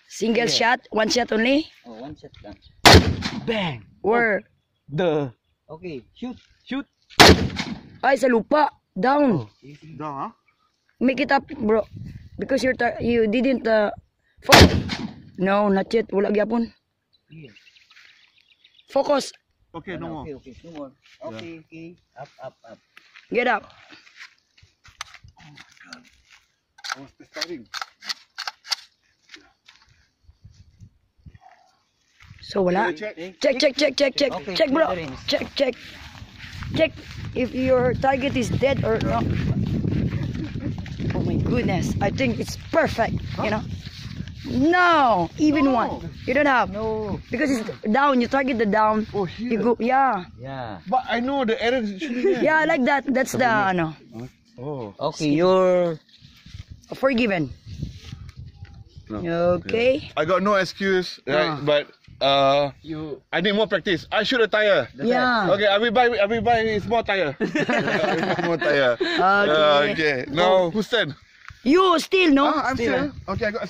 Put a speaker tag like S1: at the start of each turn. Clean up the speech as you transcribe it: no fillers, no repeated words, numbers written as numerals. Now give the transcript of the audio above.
S1: Single shot? One shot only?
S2: Oh, one shot lang.
S3: Bang!
S1: Where?
S3: The...
S2: Okay, shoot.
S3: Shoot!
S1: Ay, sa lupa. Down.
S3: Down, ha?
S1: Make it up, bro. Because you didn't fall. No, not yet. Wala gyapon.
S2: Here.
S1: Focus.
S3: Okay, no more.
S2: Okay, okay, no more. Okay, okay. Up, up, up.
S1: Get up.
S3: I was starting.
S1: So wala.
S3: Check.
S1: Check.
S2: Okay,
S1: Check, bro.
S2: clearance.
S1: Check. Check if your target is dead or not. Oh my goodness. I think it's perfect, you know. No, even one. You don't have.
S2: No.
S1: Because it's down. You target the down.
S3: Oh, here.
S1: You go, yeah.
S2: Yeah.
S3: But I know the error is shooting there.
S1: Yeah, like that. That's the, ano,
S3: Oh.
S2: Okay, you're...
S1: forgiven.
S3: No.
S1: Okay.
S3: I got no excuse, right? But
S2: You...
S3: I need more practice. I shoot a tire.
S1: Yeah.
S3: Okay, I will buy small tire. Small tire.
S1: Okay.
S3: Okay. Now who's turn?
S1: You still, no?
S3: I'm still. Okay, I got.